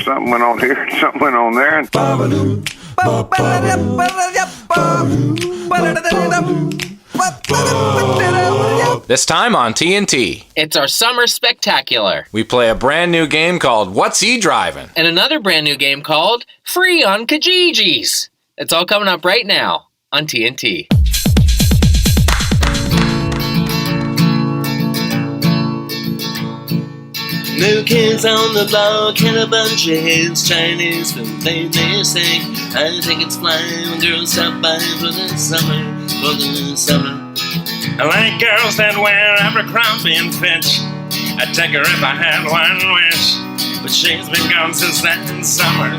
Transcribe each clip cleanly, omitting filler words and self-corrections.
something went on here, something went on there. This time on TNT. It's our summer spectacular. We play a brand new game called What's He Drivin'? And another brand new game called Free on Kijijis. It's all coming up right now on TNT. New kids on the block and a bunch of hits. Chinese food made me sick. I think it's flying when girls stop by for the summer, for the summer. I like girls that wear Abercrombie and Fitch. I'd take her if I had one wish. But she's been gone since that summer,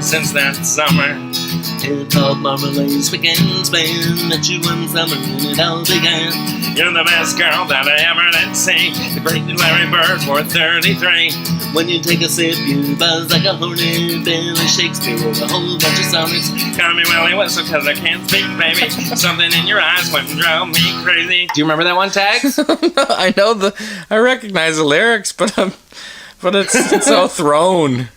Hip hop, marmalade, spaghetti, Spain. Met you one summer and it all began. You're the best girl that I ever did see. The great Larry Bird for 33. When you take a sip, you buzz like a hornet. Billy Shakespeare wrote a whole bunch of sonnets. Call me Willie Whistle cause I can't speak, baby. Something in your eyes wouldn't drive me crazy. Do you remember that one, Tags? I recognize the lyrics, but it's so thrown.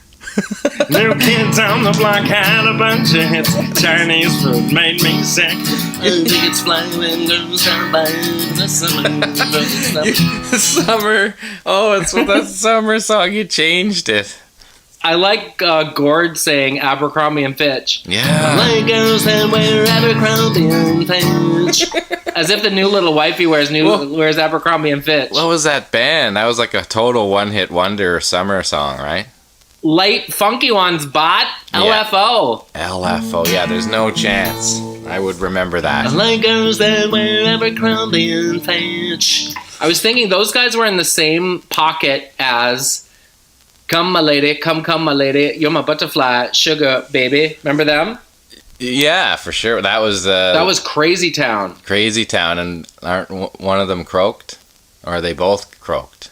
New kids on the block had a bunch of hits. Chinese food made me sick. I think it's flying when girls start by for the summer, Summer. Oh, it's with that summer song. You changed it. I like Gord saying Abercrombie and Fitch. Yeah. Like girls that wear Abercrombie and Fitch. As if the new little wifey wears Abercrombie and Fitch. What was that band? That was like a total one-hit wonder summer song, right? Light Funky Ones, bot. Yeah. LFO. LFO. Yeah, there's no chance. I would remember that. Like girls that wear Abercrombie and Fitch. I was thinking those guys were in the same pocket as Come My Lady, Come My Lady, You're My Butterfly, Sugar Baby. Remember them? Yeah, for sure. That was Crazy Town. Crazy Town, and aren't one of them croaked? Or are they both croaked?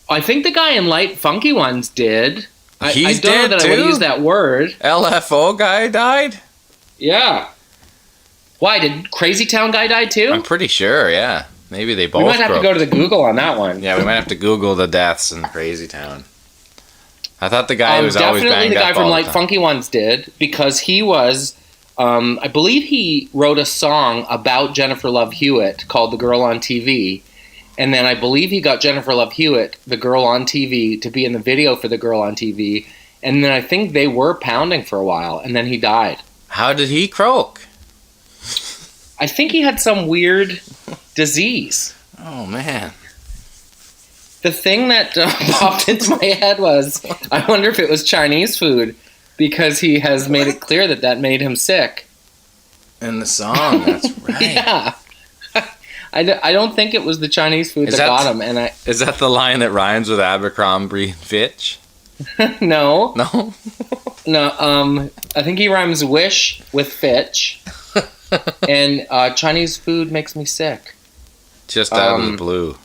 I think the guy in Light Funky Ones did. He's I don't know dead that too? I would use that word. LFO guy died? Yeah. Why, did Crazy Town guy die too? I'm pretty sure, yeah. Maybe they both We might have to croaked. go to the Google on that one. Yeah, we might have to Google the deaths in Crazy Town. I thought the guy was always banged definitely the guy up from all Light the time. Funky Ones did, because he was, I believe he wrote a song about Jennifer Love Hewitt called The Girl on TV. And then I believe he got Jennifer Love Hewitt, the girl on TV, to be in the video for the girl on TV. And then I think they were pounding for a while, and then he died. How did he croak? I think he had some weird disease. Oh, man. The thing that popped into my head was, I wonder if it was Chinese food, because he has made it clear that made him sick. In the song, that's right. Yeah. I don't think it was the Chinese food that got him. And Is that the line that rhymes with Abercrombie and Fitch? No. No? No, I think he rhymes wish with Fitch. And Chinese food makes me sick. Just out of the blue.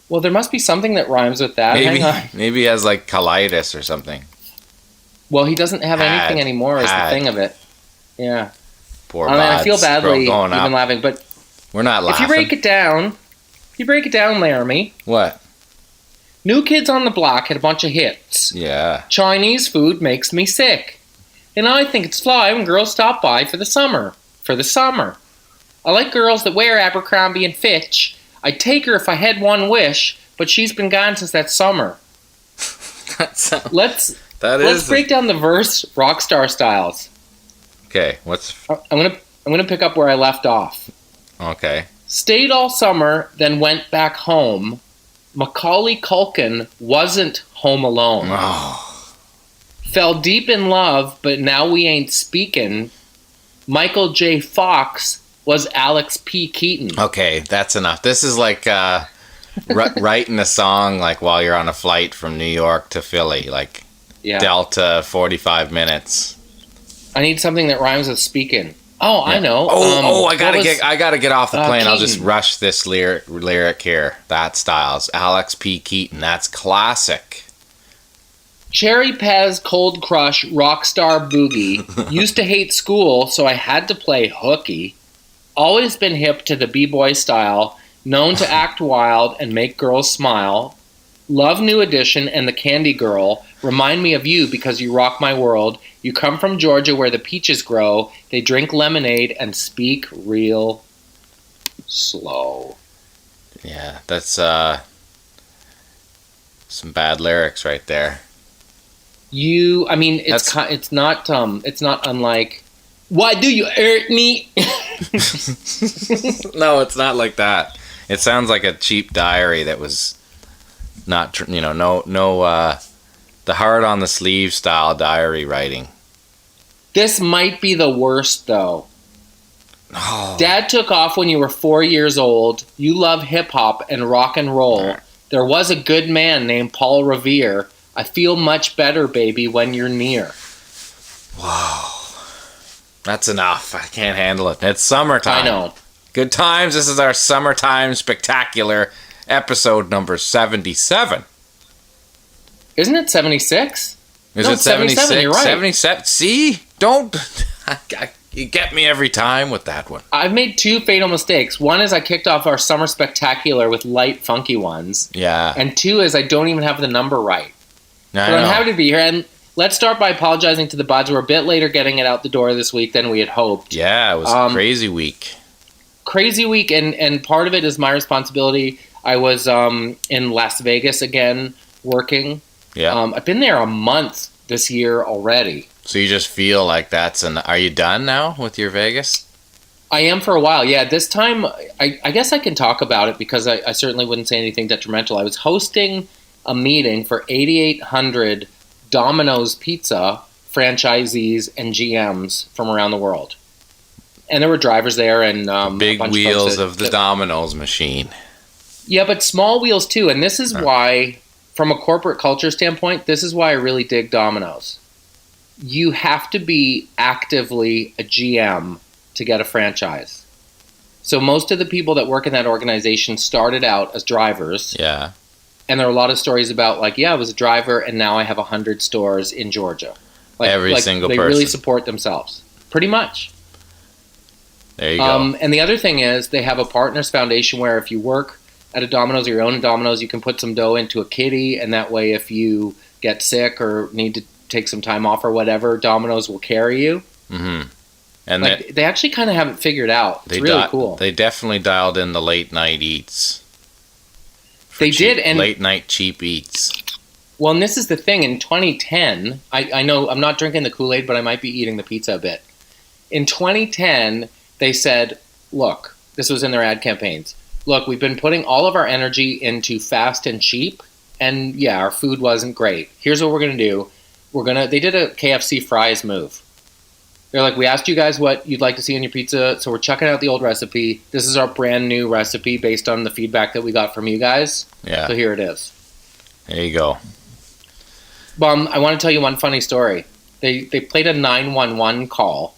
Well, there must be something that rhymes with that. Hang on. Maybe he has like colitis or something. Well, he doesn't have anything anymore is the thing of it. Yeah. Poor I mean, I feel Bods. badly Going even up. laughing, but We're not laughing. if you break it down, Laramie, What? New Kids on the Block had a bunch of hits. Yeah. Chinese food makes me sick. And I think it's fly when girls stop by for the summer. I like girls that wear Abercrombie and Fitch. I'd take her if I had one wish, but she's been gone since that summer. Let's break down the verse rockstar styles. Okay, I'm gonna pick up where I left off. Okay. Stayed all summer, then went back home. Macaulay Culkin wasn't home alone. Oh. Fell deep in love, but now we ain't speaking. Michael J. Fox was Alex P. Keaton. Okay, that's enough. This is like writing a song like while you're on a flight from New York to Philly, like Delta 45 minutes. I need something that rhymes with speaking. Oh, yeah. I know. I gotta get off the plane. Keaton. I'll just rush this lyric here. That styles Alex P. Keaton. That's classic. Cherry Pez, Cold Crush, Rockstar Boogie. Used to hate school, so I had to play hooky. Always been hip to the b-boy style. Known to act wild and make girls smile. Love New Edition and The Candy Girl. Remind me of you because you rock my world. You come from Georgia where the peaches grow. They drink lemonade and speak real slow. Yeah, that's some bad lyrics right there. It's not unlike, why do you hurt me? No, it's not like that. It sounds like a cheap diary that was not, the hard on the sleeve style diary writing. This might be the worst, though. Oh. Dad took off when you were 4 years old. You love hip-hop and rock and roll. There was a good man named Paul Revere. I feel much better, baby, when you're near. Wow. That's enough. I can't handle it. It's summertime. I know. Good times. This is our summertime spectacular episode number 77. Isn't it 76? Is it 76? You're right. 77. See? Don't. You get me every time with that one. I've made two fatal mistakes. One is I kicked off our summer spectacular with light, funky ones. Yeah. And two is I don't even have the number right. But I'm happy to be here. And let's start by apologizing to the buds. We're a bit later getting it out the door this week than we had hoped. Yeah, it was a crazy week. Crazy week, and part of it is my responsibility. I was in Las Vegas again working. Yeah. I've been there a month this year already. So you just feel like are you done now with your Vegas? I am for a while, yeah. This time, I guess I can talk about it because I certainly wouldn't say anything detrimental. I was hosting a meeting for 8,800 Domino's Pizza franchisees and GMs from around the world. And there were drivers there and big wheels of the Domino's machine. Yeah, but small wheels too. And this is why, from a corporate culture standpoint, this is why I really dig Domino's. You have to be actively a GM to get a franchise. So most of the people that work in that organization started out as drivers. Yeah. And there are a lot of stories about I was a driver and now I have 100 stores in Georgia. Every single person. They really support themselves. Pretty much. There you go. And the other thing is they have a Partners Foundation where if you work at a Domino's or you own a Domino's, you can put some dough into a kitty, and that way if you get sick or need to take some time off or whatever, Domino's will carry you. Mm-hmm. And they actually kind of have it figured out. It's really cool. They definitely dialed in the late night eats. They did, and late night cheap eats. Well, and this is the thing. In 2010, I know I'm not drinking the Kool-Aid, but I might be eating the pizza a bit. In 2010, they said, look, this was in their ad campaigns. Look, we've been putting all of our energy into fast and cheap, and yeah, our food wasn't great. Here's what we're going to do. They did a KFC fries move. They're like, we asked you guys what you'd like to see in your pizza, so we're chucking out the old recipe. This is our brand new recipe based on the feedback that we got from you guys. Yeah. So here it is. There you go. I want to tell you one funny story. They played a 911 call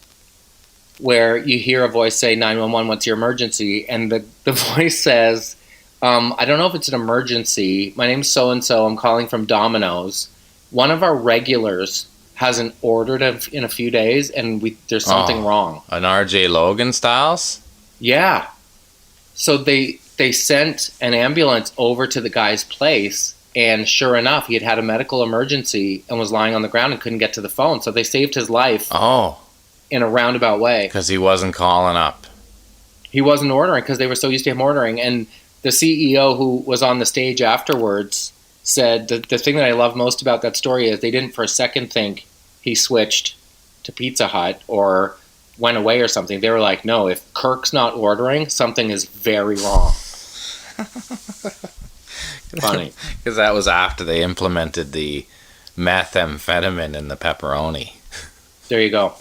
where you hear a voice say, 911, what's your emergency? And the voice says, I don't know if it's an emergency. My name's so-and-so. I'm calling from Domino's. One of our regulars hasn't ordered in a few days, and there's something wrong. An RJ Logan styles? Yeah. So they sent an ambulance over to the guy's place, and sure enough, he had a medical emergency and was lying on the ground and couldn't get to the phone. So they saved his life in a roundabout way. Because he wasn't calling up. He wasn't ordering because they were so used to him ordering. And the CEO who was on the stage afterwards said the thing that I love most about that story is they didn't for a second think he switched to Pizza Hut or went away or something. They were like, no, if Kirk's not ordering, something is very wrong. Funny. Because that was after they implemented the methamphetamine in the pepperoni. There you go.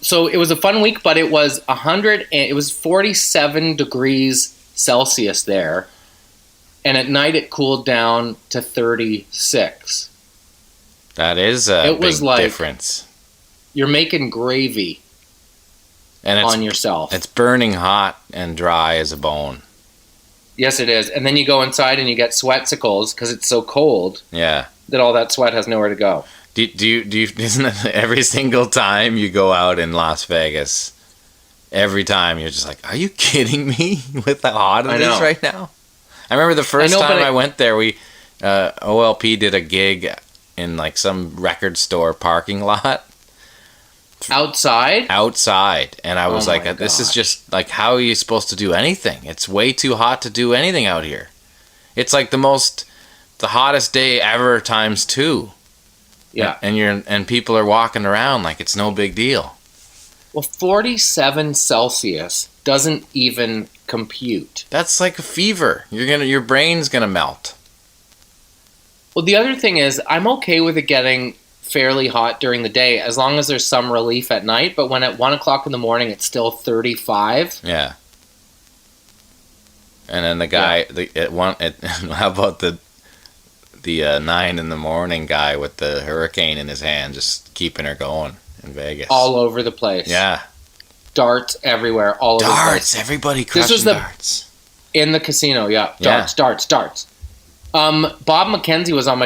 So it was a fun week, but it was 47 degrees Celsius there. And at night it cooled down to 36. That is a big difference. You're making gravy on yourself. It's burning hot and dry as a bone. Yes, it is. And then you go inside and you get sweatsicles because it's so cold. Yeah. That all that sweat has nowhere to go. Do you isn't it every single time you go out in Las Vegas, every time you're just like, are you kidding me with how hot it is right now? I remember the first time but I went there, we OLP did a gig in like some record store parking lot. Outside, and I was like, this is just like, how are you supposed to do anything? It's way too hot to do anything out here. It's like the hottest day ever times 2. Yeah, and people are walking around like it's no big deal. Well, 47 Celsius doesn't even compute. That's like a fever. Your brain's gonna melt. Well, the other thing is, I'm okay with it getting fairly hot during the day as long as there's some relief at night. But when at 1 o'clock in the morning it's still 35. Yeah. And then the guy, how about the 9 in the morning guy with the hurricane in his hand, just keeping her going in Vegas, all over the place. Yeah. Darts everywhere, all over the place. Darts, everybody crushing darts. In the casino, yeah. Darts. Bob McKenzie was on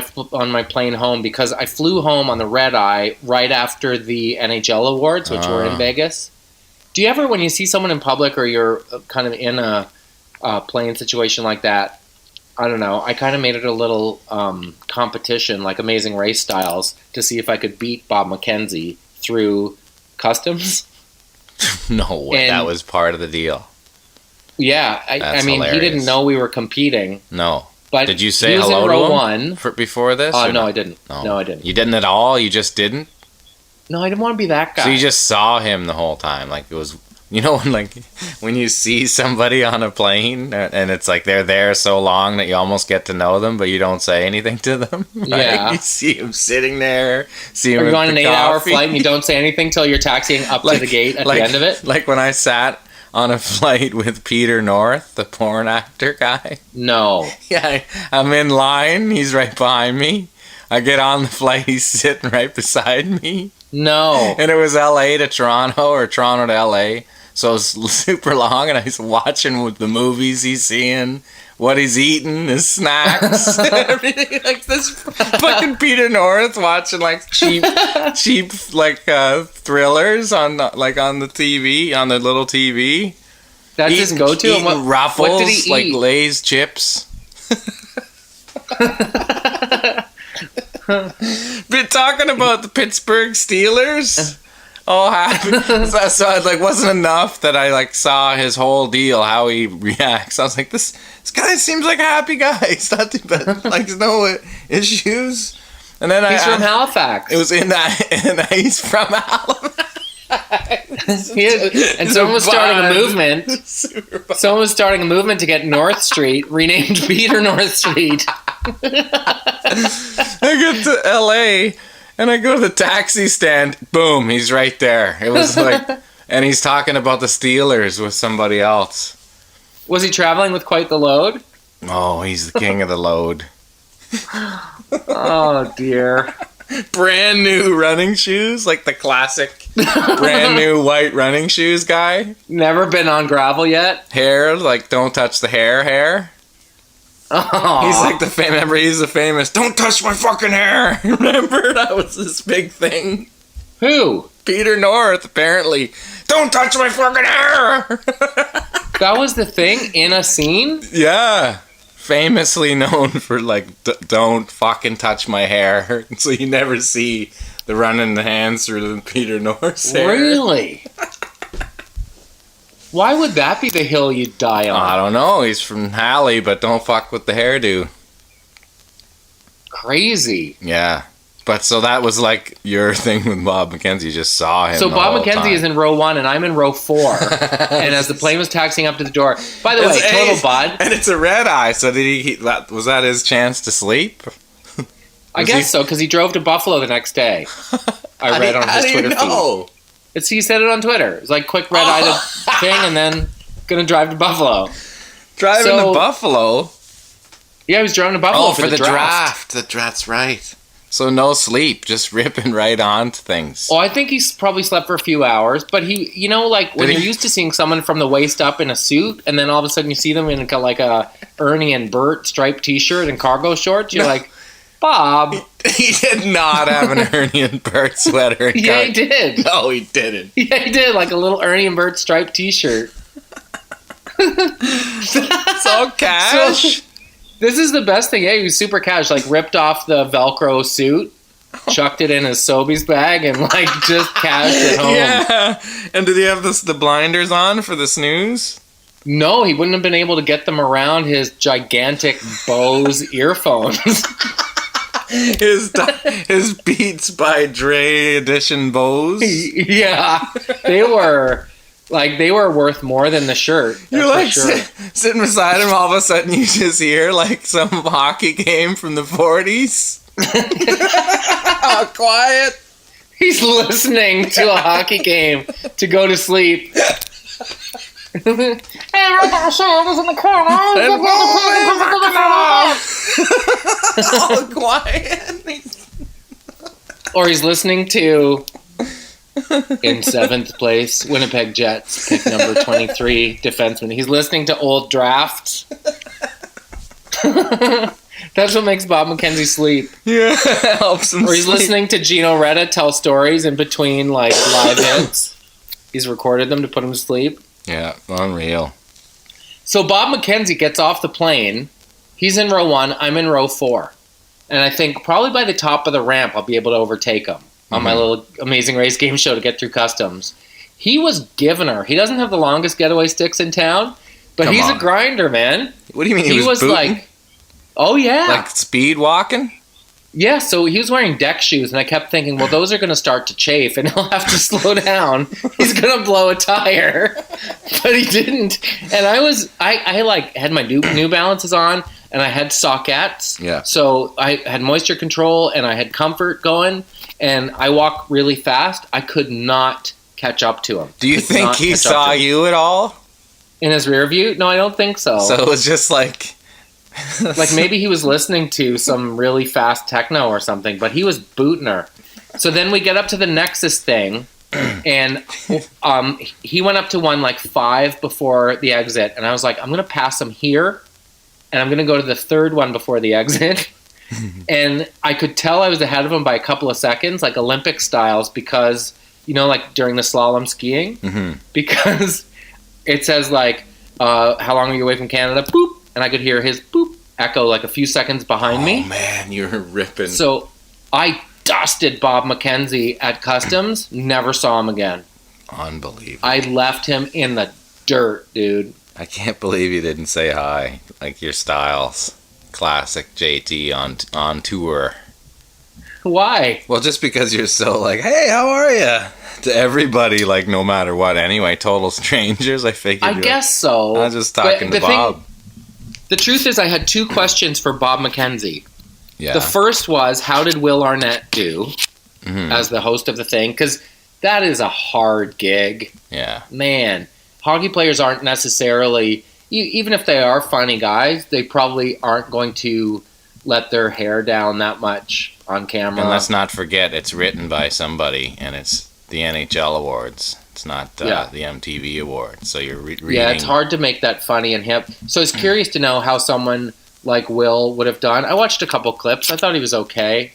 my plane home because I flew home on the red eye right after the NHL awards, which were in Vegas. Do you ever, when you see someone in public or you're kind of in a plane situation like that, I don't know, I kind of made it a little competition, like Amazing Race styles, to see if I could beat Bob McKenzie through customs. No way, that was part of the deal. Yeah, I mean, hilarious. He didn't know we were competing. No. But did you say hello to him before this? No, I didn't. No, I didn't. You didn't at all? You just didn't? No, I didn't want to be that guy. So you just saw him the whole time. Like, it was, when you see somebody on a plane and it's like they're there so long that you almost get to know them, but you don't say anything to them. Right? Yeah. You see him sitting there. See him. Or you're on an 8-hour flight and you don't say anything till you're taxiing up to the gate at the end of it. Like when I sat on a flight with Peter North, the porn actor guy. No. Yeah, I'm in line. He's right behind me. I get on the flight. He's sitting right beside me. No. And it was LA to Toronto or Toronto to LA. So it was super long, and I was watching with the movies he's seeing, what he's eating, his snacks, everything. Like this fucking Peter North watching like cheap like thrillers on the TV, on the little TV. That's his go-to. Eating Ruffles, what did he like eat? Lay's chips. Been talking about the Pittsburgh Steelers. Oh, happy. So it wasn't enough that I saw his whole deal, how he reacts. I was like, this guy seems like a happy guy. He's not too bad. There's no issues. And then he's from Halifax. It was in that, and he's from Halifax. And someone was starting a movement. Someone was starting a movement to get North Street renamed Peter North Street. I get to LA and I go to the taxi stand. Boom, he's right there. It was and he's talking about the Steelers with somebody else. Was he traveling with quite the load? Oh, he's the king of the load. Oh dear. Brand new running shoes, like the classic brand new white running shoes guy. Never been on gravel yet. Hair, don't touch the hair. Oh. He's remember, he's the famous, don't touch my fucking hair. Remember, that was this big thing. Who? Peter North, apparently. Don't touch my fucking hair. That was the thing in a scene? Yeah. Famously known for don't fucking touch my hair. So you never see the running the hands through the Peter North's hair. Really? Why would that be the hill you'd die on? I don't know. He's from Halley, but don't fuck with the hairdo. Crazy. Yeah. But so that was your thing with Bob McKenzie. You just saw him. So Bob McKenzie is in row 1 and I'm in row 4. And as the plane was taxiing up to the door, by the way, total bud. And it's a red eye. So was that his chance to sleep? I guess so, because he drove to Buffalo the next day. I read on his Twitter feed. He said it on Twitter. It's quick red-eyed thing, and then gonna drive to Buffalo. Driving to Buffalo? Yeah, he was driving to Buffalo for the draft. That's right. So no sleep, just ripping right on to things. Oh, I think he's probably slept for a few hours, but he, when you're used to seeing someone from the waist up in a suit, and then all of a sudden you see them in a Ernie and Bert striped T-shirt and cargo shorts, you're like, Bob. He did not have an Ernie and Bert sweater. Yeah, he did. No, he didn't. Yeah, he did, a little Ernie and Bert striped T-shirt. It's all cash. This is the best thing. Yeah, he was super cash. Like, ripped off the Velcro suit, chucked it in his Sobeys bag, and, like, just cashed it home. Yeah. And did he have the blinders on for the snooze? No, he wouldn't have been able to get them around his gigantic Bose earphones. His Beats by Dre edition Bose. Yeah. They were worth more than the shirt. You're like sure. sitting beside him, all of a sudden you just hear like some hockey game from the 40s. Oh, quiet. He's listening to a hockey game to go to sleep. Hey, I got was in the corner. All quiet. Or he's listening to, in 7th place, Winnipeg Jets, pick number 23, defenseman. He's listening to old drafts. That's what makes Bob McKenzie sleep. Yeah, helps him. Or he's sleep. listening to Gino Retta tell stories in between, like, live hits. He's recorded them to put him to sleep. Yeah, unreal. So Bob McKenzie gets off the plane. He's in row 1. I'm in row 4. And I think probably by the top of the ramp, I'll be able to overtake him on my little Amazing Race game show to get through customs. He was giving her. He doesn't have the longest getaway sticks in town, but he's a grinder, man. What do you mean He was booting? like, oh yeah. Like speed walking? Yeah, so he was wearing deck shoes, and I kept thinking, well, those are going to start to chafe, and he'll have to slow down. He's going to blow a tire. But he didn't. And I like, had my New Balances on, and I had sockets. Yeah. So I had moisture control, and I had comfort going, and I walk really fast. I could not catch up to him. Do you think he saw you at all? In his rear view? No, I don't think so. So it was just like... Like maybe he was listening to some really fast techno or something, but he was booting her. So then we get up to the Nexus thing, and he went up to one like 5 before the exit, and I was like, I'm going to pass him here, and I'm going to go to the third one before the exit. And I could tell I was ahead of him by a couple of seconds, like Olympic styles, because, you know, like during the slalom skiing, because it says like, how long are you away from Canada? Boop. And I could hear his boop echo like a few seconds behind me. Oh, man, you're ripping. So I dusted Bob McKenzie at customs, never saw him again. Unbelievable. I left him in the dirt, dude. I can't believe you didn't say hi. Like your styles. Classic JT on tour. Why? Well, just because you're so like, hey, how are you? To everybody, like, no matter what. Anyway, total strangers, I figured. I guess so. I was just talking to Bob. The truth is I had 2 questions for Bob McKenzie. Yeah. The first was, how did Will Arnett do as the host of the thing? Because that is a hard gig. Yeah. Man, hockey players aren't necessarily, even if they are funny guys, they probably aren't going to let their hair down that much on camera. And let's not forget, it's written by somebody, and it's the NHL awards. It's not the MTV awards. So you're reading. Yeah, it's hard to make that funny and hip. So I was curious to know how someone like Will would have done. I watched a couple clips. I thought he was okay.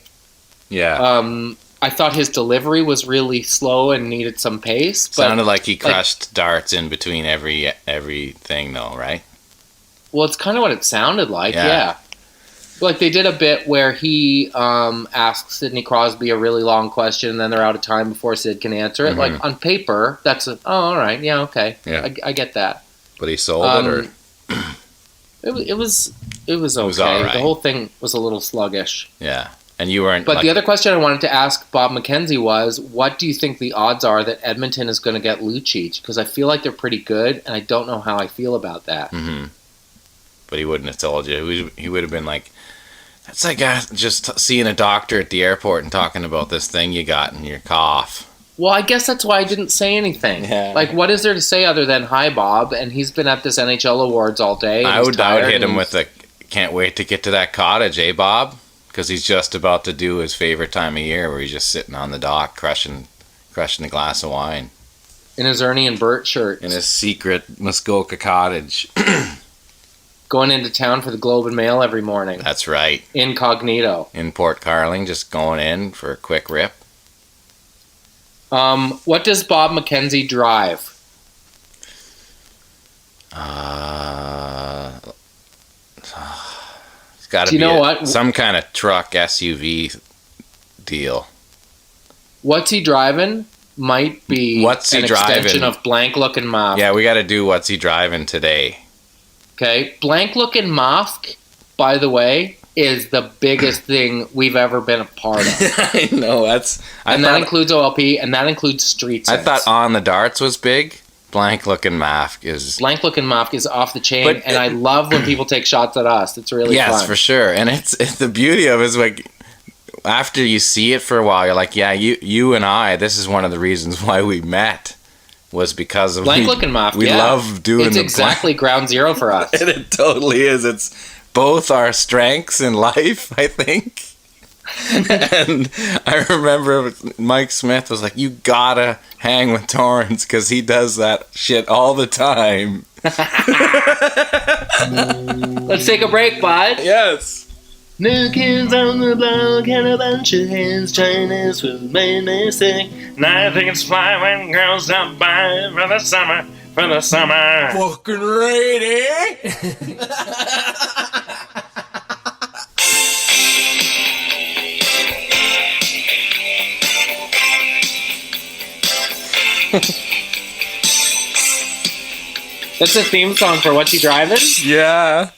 Yeah. I thought his delivery was really slow and needed some pace. But sounded like he crushed darts in between everything, though, right? Well, it's kind of what it sounded like, yeah. Like they did a bit where he asks Sidney Crosby a really long question, and then they're out of time before Sid can answer it. Like on paper, that's all right, yeah, okay, yeah, I get that. But he sold it, or it was okay. Was all right. The whole thing was a little sluggish. Yeah, and you weren't. But the other question I wanted to ask Bob McKenzie was, what do you think the odds are that Edmonton is going to get Lucic? Because I feel like they're pretty good, and I don't know how I feel about that. But he wouldn't have told you. He would have been like, that's like just seeing a doctor at the airport and talking about this thing you got in your cough. Well, I guess that's why I didn't say anything. Yeah. Like, what is there to say other than, hi, Bob, and he's been at this NHL awards all day. I would hit him with a, can't wait to get to that cottage, eh, Bob? Because he's just about to do his favorite time of year where he's just sitting on the dock crushing a glass of wine. In his Ernie and Bert shirt. In his secret Muskoka cottage. Going into town for the Globe and Mail every morning. That's right. Incognito. In Port Carling, just going in for a quick rip. What does Bob McKenzie drive? Got to Do you be know what? some kind of truck SUV deal. What's he driving? Might be What's he an driving? extension of Blank Looking Moth. Yeah, we got to do What's He Driving today. Okay, Blank Looking Moth, by the way, is the biggest thing we've ever been a part of. I know, that includes OLP, and that includes Street Sense. I thought On the Darts was big. Blank Looking Mask is... Blank Looking Moth is off the chain, and I love when people take shots at us. It's really fun. Yes, for sure. And it's the beauty of it is like, after you see it for a while, you're like, yeah, you and I, this is one of the reasons why we met, was because of... Blank Looking Moth, We love doing it's exactly ground zero for us. And it totally is. It's both our strengths in life, I think. And I remember Mike Smith was like, you gotta hang with Torrens because he does that shit all the time. Let's take a break, bud. Yes. New kids on the block and a bunch of hands trying to dance with made me sick. Now I think it's fly when girls stop by for the summer, for the summer. Fucking ready. That's a theme song for What's He Driving? Yeah.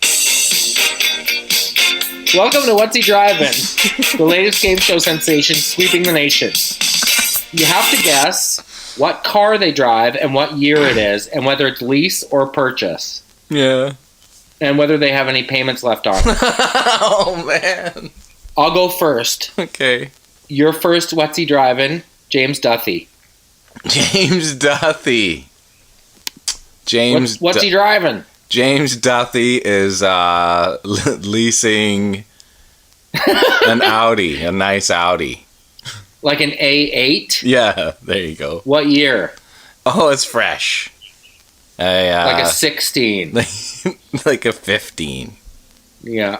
Welcome to What's He Driving, the latest game show sensation sweeping the nation. You have to guess what car they drive and what year it is, and whether it's lease or purchase. Yeah. And whether they have any payments left on. Oh, man. I'll go first. Okay. Your first What's He Driving, James Duthie. James Duthie. What's he driving? James Duthie is leasing an Audi, a nice Audi. Like an A8? Yeah, there you go. What year? Oh, it's fresh. Like a 16. Like a 15. Yeah.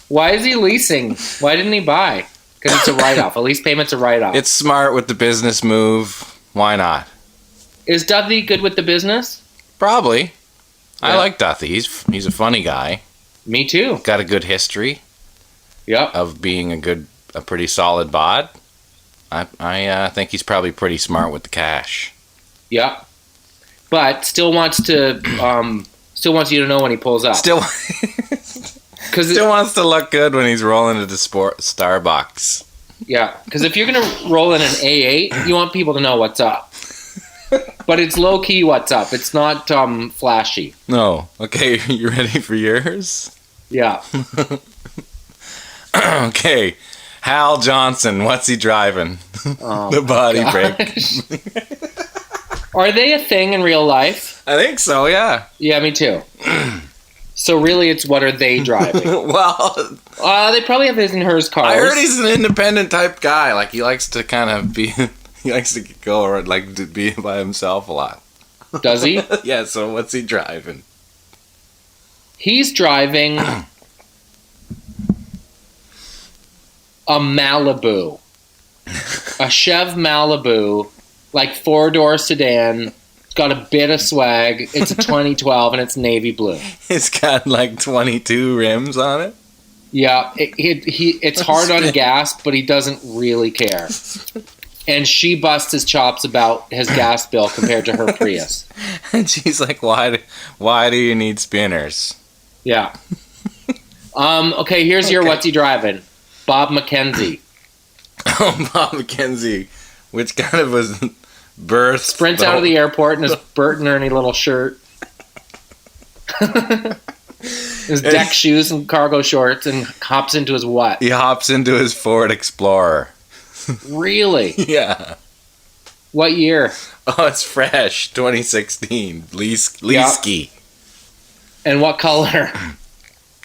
Why is he leasing? Why didn't he buy? Because it's a write-off. A lease payment's a write-off. It's smart with the business move. Why not? Is Duthie good with the business? Probably. Yeah. I like Duthie. He's a funny guy. Me too. Got a good history. Yep. Of being a pretty solid bod. I think he's probably pretty smart with the cash. Yep. But still wants you to know when he pulls up. Still Because wants to look good when he's rolling into Starbucks. Yeah, because if you're gonna roll in an A8, you want people to know what's up. But it's low key what's up. It's not flashy. No. Okay, you ready for yours? Yeah. Okay. Hal Johnson, what's he driving? Oh, the body break. Are they a thing in real life? I think so, yeah. Yeah, me too. So really, it's what are they driving? Well, they probably have his and hers cars. I heard he's an independent type guy. Like, he likes to kind of be... He likes to go or like to be by himself a lot. Does he? Yeah, so what's he driving? He's driving a Malibu. A Chev Malibu, like 4-door sedan. It's got a bit of swag. It's a 2012 and it's navy blue. It's got like 22 rims on it. Yeah, it's hard on gas, but he doesn't really care. And she busts his chops about his gas bill compared to her Prius. And she's like, why do you need spinners? Yeah. Okay, here's your what's he driving? Bob McKenzie. Oh, Bob McKenzie, which kind of was birthed. Sprints out of the airport in his Bert and Ernie little shirt. His deck shoes and cargo shorts and hops into his what? He hops into his Ford Explorer. Really? Yeah. What year? Oh, it's fresh. 2016. Leesky. And what color?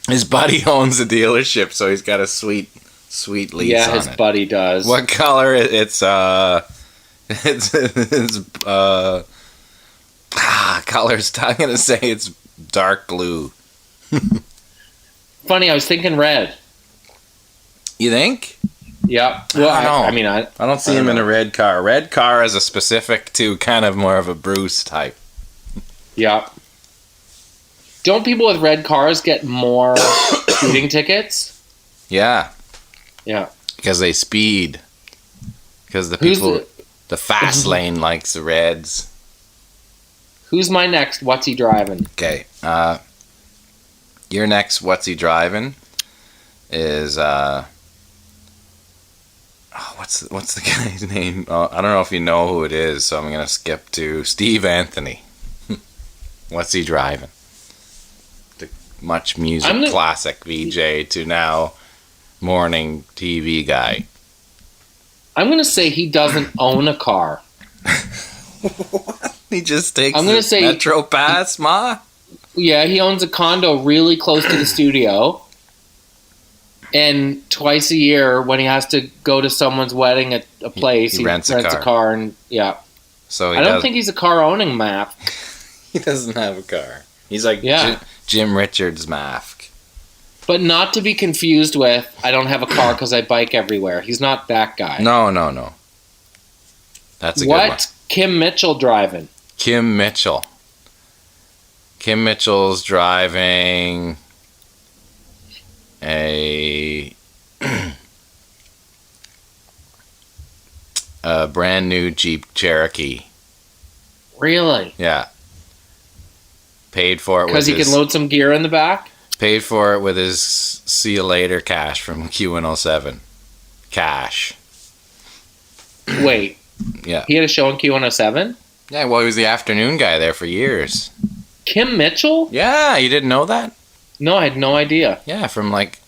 His buddy owns the dealership, so he's got a sweet lease on it. Yeah, his buddy does. What color? It's colors. I'm gonna say it's dark blue. Funny, I was thinking red. You think? Yeah. Well, I mean, I don't see him in a red car. Red car is a specific to kind of more of a Bruce type. Yeah. Don't people with red cars get more speeding tickets. Yeah, Yeah. because they speed. Because the Who's people, the fast lane likes the reds. Who's my next? What's he driving? Okay, your next What's He Driving is what's the guy's name? I don't know if you know who it is, so I'm gonna skip to Steve Anthony. What's he driving? The much music classic VJ to now morning TV guy. I'm gonna say he doesn't own a car. He just takes I'm gonna the say Metro Pass, ma. Yeah, he owns a condo really close to the studio. And twice a year, when he has to go to someone's wedding at a place, he rents a car. And yeah, so I don't think he's a car owning Mac. He doesn't have a car. He's like Jim Richards Mask. But not to be confused with, I don't have a car because I bike everywhere. He's not that guy. No. That's a good one. What Kim Mitchell driving? Kim Mitchell. Kim Mitchell's driving a brand new Jeep Cherokee. Really? Yeah. Paid for it because he can load some gear in the back. Paid for it with his see you later cash from Q107. Cash. Wait. Yeah. He had a show on Q107? Yeah, well, he was the afternoon guy there for years. Kim Mitchell? Yeah, you didn't know that? No, I had no idea. Yeah, from like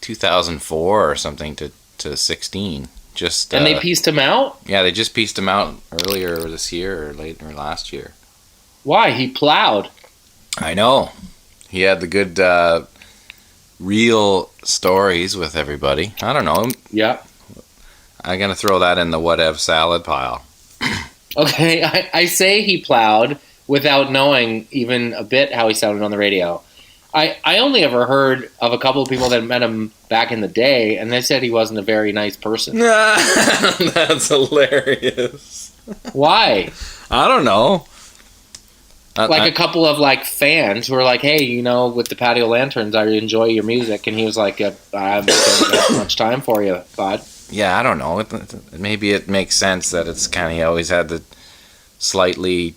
2004 or something to 16. And they pieced him out? Yeah, they just pieced him out earlier this year or last year. Why? He plowed. I know. He had the good real stories with everybody. I don't know. Yeah. I'm going to throw that in the whatever salad pile. Okay, I say he plowed without knowing even a bit how he sounded on the radio. I only ever heard of a couple of people that met him back in the day, and they said he wasn't a very nice person. That's hilarious. Why? I don't know. A couple of fans who were like, "Hey, with the patio lanterns, I enjoy your music," and he was like, "I haven't got much time for you, bud." Yeah, I don't know. Maybe it makes sense that it's kind of he always had the slightly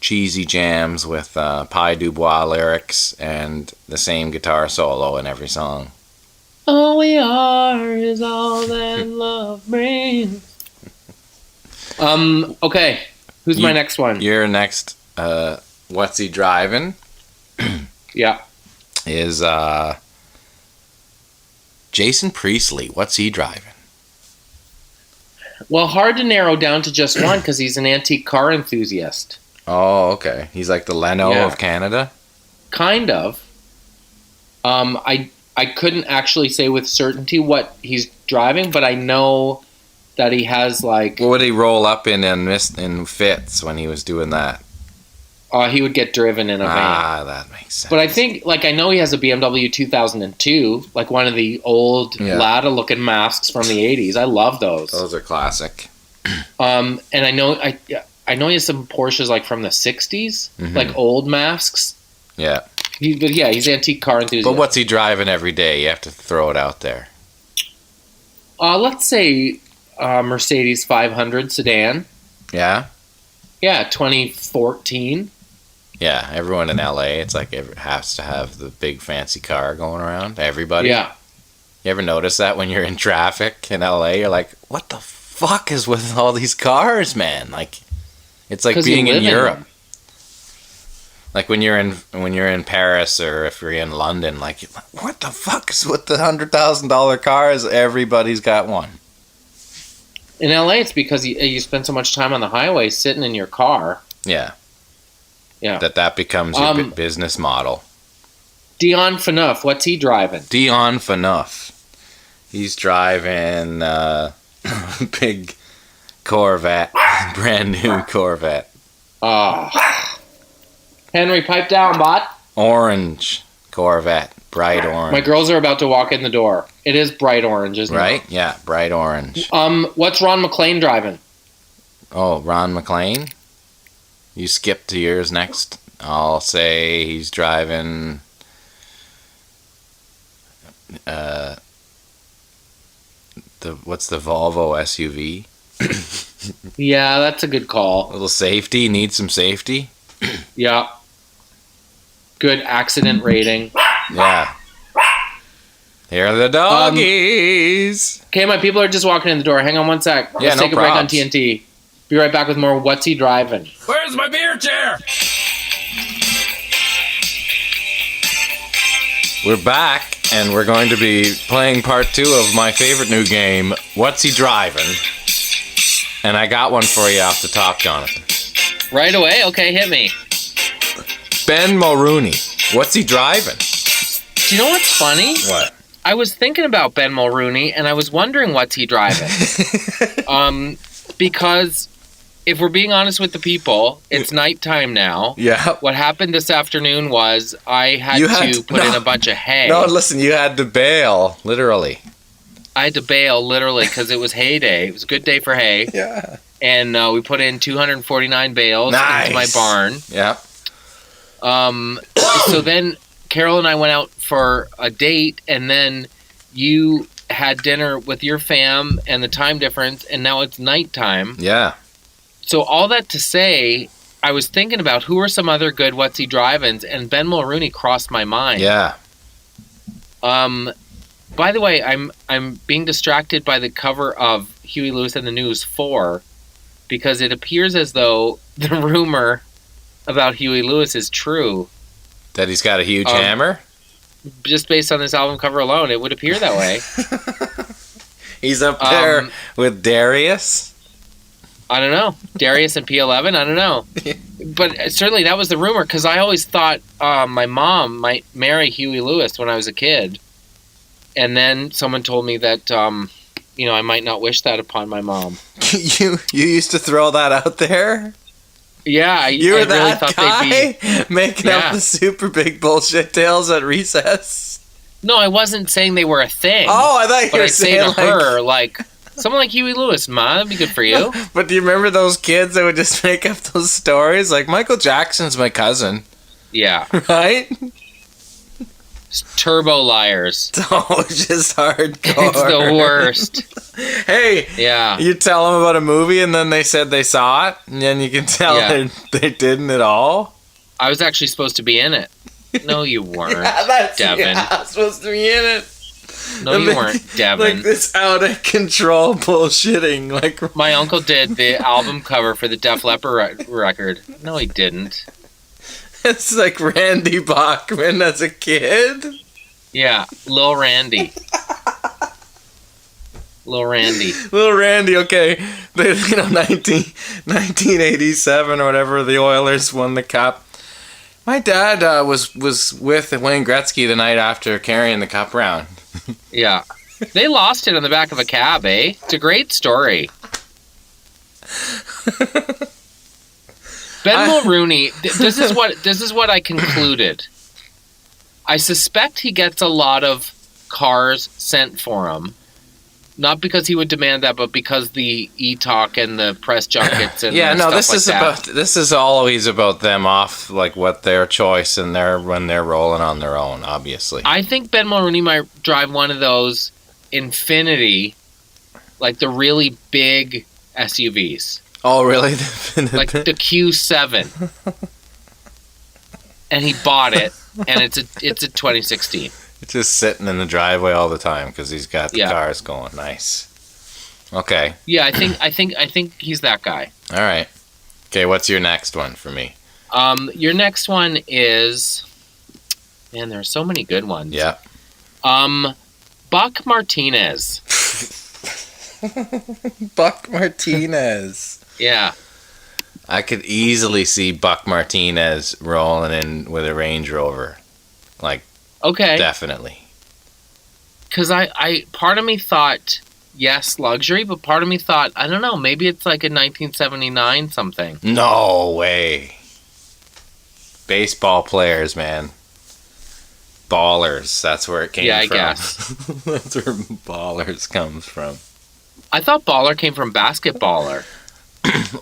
cheesy jams with Pi Dubois lyrics and the same guitar solo in every song. All we are is all that love brings. Okay. Who's my next one? Your next, What's He Driving? Yeah. Is Jason Priestley. What's he driving? Well, hard to narrow down to just one because he's an antique car enthusiast. Oh, okay. He's like the Leno of Canada? Kind of. I couldn't actually say with certainty what he's driving, but I know that he has What would he roll up in Fitz when he was doing that? He would get driven in a van. Ah, that makes sense. But I think, I know he has a BMW 2002, one of the old Lada-looking masks from the 80s. I love those. Those are classic. And I know he has some Porsches from the 60s, old masks. Yeah. He's antique car enthusiast. But what's he driving every day? You have to throw it out there. Let's say Mercedes 500 sedan. Yeah? Yeah, 2014. Yeah, everyone in LA, it's it has to have the big fancy car going around. Everybody. Yeah. You ever notice that when you're in traffic in LA? You're like, what the fuck is with all these cars, man? It's like being in Europe. When you're in Paris or if you're in London, what the fuck is with the $100,000 cars? Everybody's got one. In LA, it's because you spend so much time on the highway sitting in your car. Yeah. Yeah. That becomes your business model. Dion Phaneuf, what's he driving? Dion Phaneuf. He's driving big Corvette, brand new Corvette. Henry, pipe down, bot. Orange Corvette, bright orange. My girls are about to walk in the door. It is bright orange, isn't it? Right? Yeah, bright orange. What's Ron McLean driving? Oh, Ron McLean? You skip to yours next. I'll say he's driving what's the Volvo SUV? Yeah, that's a good call. A little safety. Need some safety. Yeah. Good accident rating. Yeah. Here are the doggies. Okay, my people are just walking in the door. Hang on one sec. Yeah, Let's no take a break on probs. TNT. Be right back with more What's He Drivin'? Where's my beer chair? We're back, and we're going to be playing part 2 of my favorite new game, What's He Drivin'? And I got one for you off the top, Jonathan. Right away? Okay, hit me. Ben Mulrooney. What's he driving? Do you know what's funny? What? I was thinking about Ben Mulrooney, and I was wondering what's he driving. Because if we're being honest with the people, it's nighttime now. Yeah. What happened this afternoon was I had to put in a bunch of hay. No, listen, you had to bail, literally. I had to bail, literally, because it was hay day. It was a good day for hay. Yeah. And we put in 249 bales into my barn. Yeah. So then Carol and I went out for a date, and then you had dinner with your fam and the time difference, and now it's nighttime. Yeah. So all that to say, I was thinking about who are some other good What's He Drivins, and Ben Mulrooney crossed my mind. Yeah. By the way, I'm being distracted by the cover of Huey Lewis and the News 4 because it appears as though the rumor about Huey Lewis is true. That he's got a huge hammer? Just based on this album cover alone, it would appear that way. He's up there with Darius? I don't know. Darius and P11? I don't know. But certainly that was the rumor because I always thought my mom might marry Huey Lewis when I was a kid. And then someone told me that, I might not wish that upon my mom. You used to throw that out there? Yeah, I really that thought guy they'd be making up the super big bullshit tales at recess. No, I wasn't saying they were a thing. Oh, I thought you were saying saying to her, like, someone like Huey Lewis, Ma, that'd be good for you. But do you remember those kids that would just make up those stories? Like, Michael Jackson's my cousin. Yeah. Right? Turbo liars. Oh, just hardcore. It's the worst. Hey, yeah. You tell them about a movie and then they said they saw it, and then you can tell they didn't at all. I was actually supposed to be in it. No, you weren't, Devin. Yeah, I was supposed to be in it. No, you weren't, Devin. Like this out of control bullshitting. Like my uncle did the album cover for the Def Leppard record. No, he didn't. It's like Randy Bachman as a kid. Yeah, Lil Randy. Lil Randy. Lil Randy, okay. 1987 or whatever, the Oilers won the cup. My dad was with Wayne Gretzky the night after carrying the cup around. Yeah. They lost it on the back of a cab, eh? It's a great story. Ben Mulrooney, this is what I concluded. I suspect he gets a lot of cars sent for him. Not because he would demand that, but because the e-talk and the press junkets and this is always about them off, like what their choice and when they're rolling on their own, obviously. I think Ben Mulrooney might drive one of those Infinity, like the really big SUVs. Oh, really? Like the Q7. And he bought it, and it's a 2016. It's just sitting in the driveway all the time because he's got the cars going. Nice. Okay. Yeah, I think he's that guy. All right. Okay, what's your next one for me? Your next one is, man, there are so many good ones. Yeah. Buck Martinez. Buck Martinez. Yeah. I could easily see Buck Martinez rolling in with a Range Rover. Like, okay. Definitely. Because I part of me thought, yes, luxury, but part of me thought, I don't know, maybe it's like a 1979 something. No way. Baseball players, man. Ballers. That's where it came from. Yeah, I guess. That's where ballers comes from. I thought baller came from basketballer.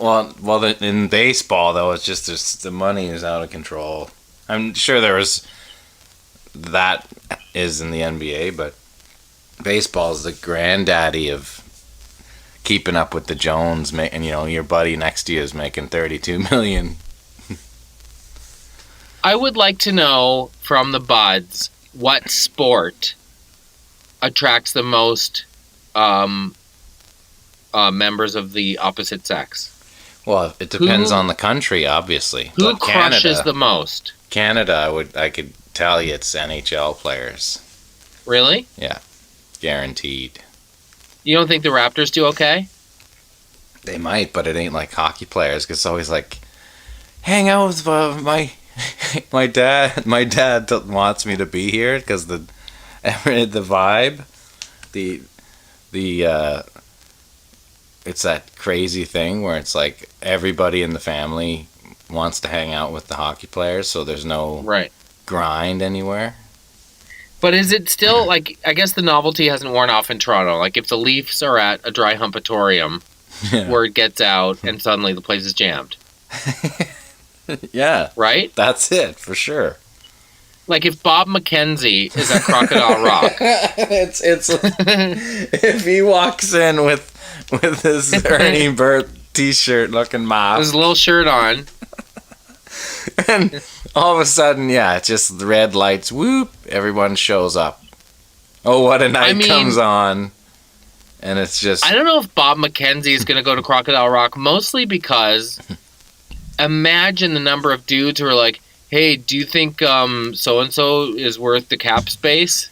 Well, in baseball, though, it's just the money is out of control. I'm sure there was that is in the NBA, but baseball is the granddaddy of keeping up with the Jones, and your buddy next to you is making $32 million. I would like to know from the buds what sport attracts the most members of the opposite sex. Well, it depends on the country, obviously. Who But crushes the most? Canada, I could tell you it's NHL players. Really? Yeah, guaranteed. You don't think the Raptors do okay? They might, but it ain't like hockey players. Cause it's always like, hang out with my dad. My dad wants me to be here because the vibe, the it's that crazy thing where it's like everybody in the family wants to hang out with the hockey players, so there's no grind anywhere. But is it still, like, I guess the novelty hasn't worn off in Toronto. Like, if the Leafs are at a dry humpatorium, word gets out, and suddenly the place is jammed. Yeah. Right? That's it, for sure. Like, if Bob McKenzie is at Crocodile Rock. it's if he walks in with his Ernie Burt t-shirt looking mop. His little shirt on. And all of a sudden, just the red lights, whoop, everyone shows up. Oh, what a night comes on. And it's just... I don't know if Bob McKenzie is going to go to Crocodile Rock, mostly because imagine the number of dudes who are like, hey, do you think so-and-so is worth the cap space?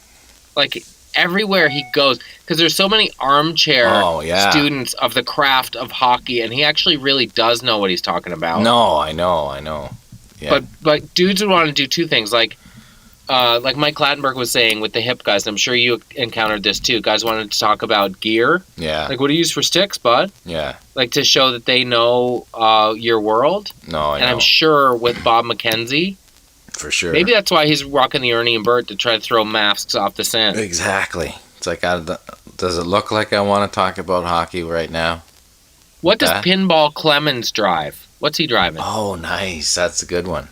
Like, everywhere he goes, because there's so many armchair students of the craft of hockey, and he actually really does know what he's talking about. No, I know. Yeah. But dudes would want to do two things, like Mike Clattenburg was saying with the hip guys, and I'm sure you encountered this too. Guys wanted to talk about gear. Yeah. Like, what do you use for sticks, bud? Yeah. Like, to show that they know your world. No, I know. And I'm sure with Bob McKenzie, for sure. maybe that's why he's rocking the Ernie and Bert to try to throw masks off the scent. Exactly. It's like, does it look like I want to talk about hockey right now? What does Pinball Clemens drive? What's he driving? Oh, nice. That's a good one.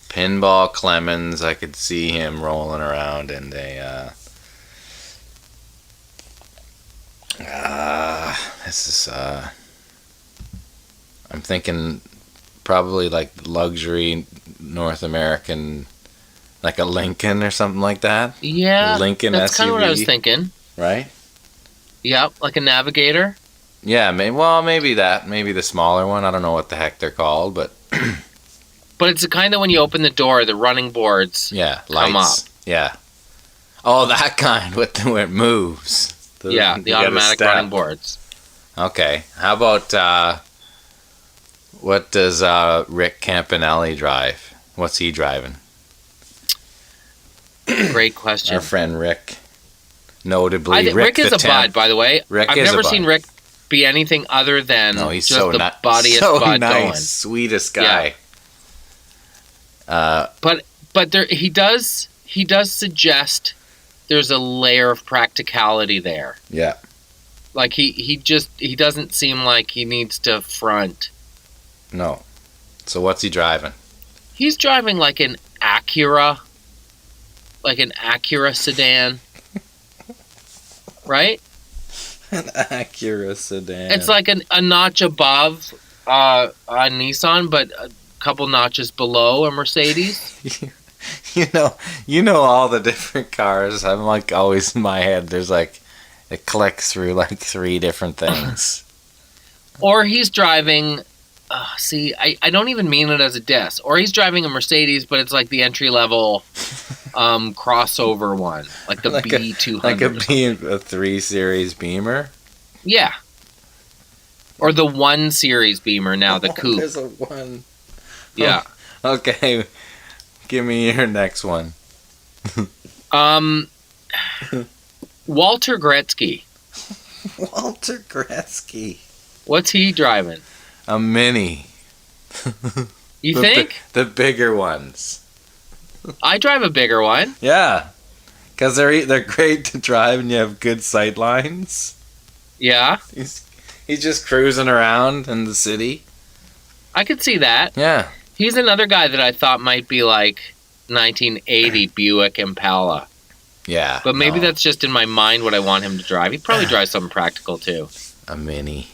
Pinball Clemens, I could see him rolling around in a... I'm thinking probably like luxury North American, like a Lincoln or something like that. Yeah, Lincoln that's SUV, kind of what I was thinking. Right? Yep, like a Navigator. Yeah, maybe that. Maybe the smaller one. I don't know what the heck they're called, but... But it's the kind that when you open the door, the running boards lights. come up. Yeah. Oh, that kind where it moves. The automatic running boards. Okay. How about, what does Rick Campanelli drive? What's he driving? Great question. Our friend Rick. Notably, Rick is a bud, by the way. I've never seen Rick be anything other than he's just so the bodiest bud nice, going. Sweetest guy. Yeah. But he does suggest there's a layer of practicality there. Yeah. Like he doesn't seem like he needs to front. No. So what's he driving? He's driving like an Acura sedan. Right? An Acura sedan. It's like a notch above a Nissan, but a couple notches below a Mercedes. You know all the different cars. I'm like always in my head. There's like it clicks through like 3 different things. Or he's driving. I don't even mean it as a diss. Or he's driving a Mercedes, but it's like the entry level crossover one, like the B200, like a 3 Series Beamer. Yeah. Or the 1 Series Beamer now, the coupe. There's a 1. Yeah. Oh, okay. Give me your next one. Walter Gretzky. Walter Gretzky. What's he driving? A Mini. You think? The bigger ones. I drive a bigger one. Yeah. Because they're great to drive and you have good sight lines. Yeah. He's just cruising around in the city. I could see that. Yeah. He's another guy that I thought might be like 1980 Buick Impala. Yeah. But maybe no, that's just in my mind what I want him to drive. He probably drives something practical too. a Mini.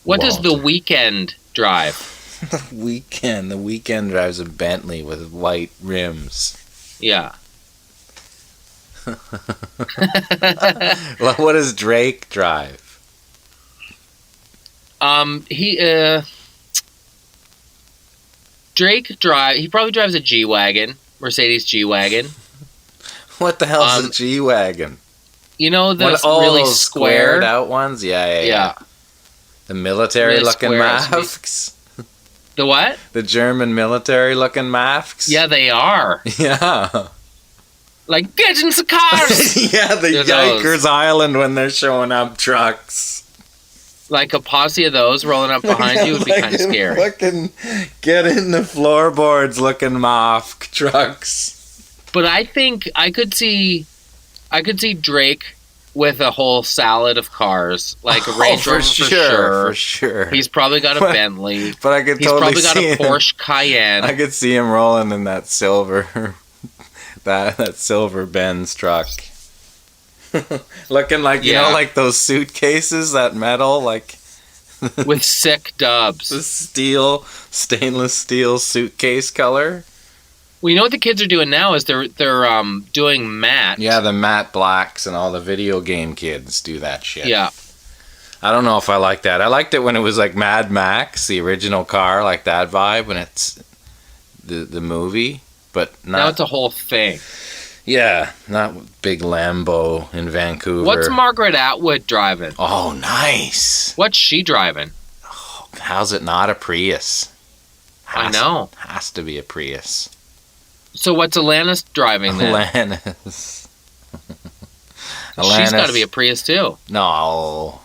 What does the Walter. Weekend drive? The Weekend drives a Bentley with white rims. Yeah. Well, what does Drake drive? Drake he probably drives a G-Wagon, Mercedes G-Wagon. What the hell's a G-Wagon? You know those All really those square squared out ones? Yeah. The military Really looking square masks. The what? The German military looking masks. Yeah, they are. Yeah. Like, get in the cars! Yeah, the They're those. Yikers Island when they're showing up trucks. Like a posse of those rolling up behind you would be kind of scary. Fucking get in the floorboards looking Mofk trucks. But I think I could see Drake with a whole salad of cars, like a Range Rover for sure. He's probably got a Bentley. But I could He's totally probably got see a him. Porsche Cayenne. I could see him rolling in that silver, that silver Benz truck, looking like you know, like those suitcases, that metal, like with sick dubs. the stainless steel suitcase color. Well, you know what the kids are doing now is they're doing matte. Yeah, the matte blacks and all the video game kids do that shit. Yeah. I don't know if I like that. I liked it when it was like Mad Max, the original car, like that vibe when it's the movie, but not. Now it's a whole thing. Yeah, not big Lambo in Vancouver. What's Margaret Atwood driving? Oh, nice. What's she driving? How's it not a Prius? I know. Has to be a Prius. So what's Alanis driving then? Alanis. She's got to be a Prius too. No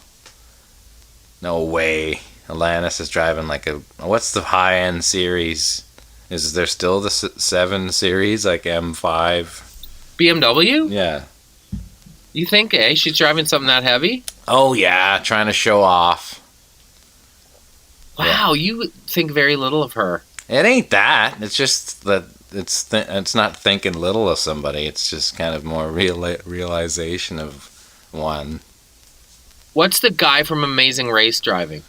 way. Alanis is driving like a. What's the high end series? Is there still the 7 series like M5? BMW? Yeah. You think, she's driving something that heavy? Oh yeah, trying to show off. Wow, you think very little of her. It ain't that. It's just that it's not thinking little of somebody. It's just kind of more realization of one. What's the guy from Amazing Race driving?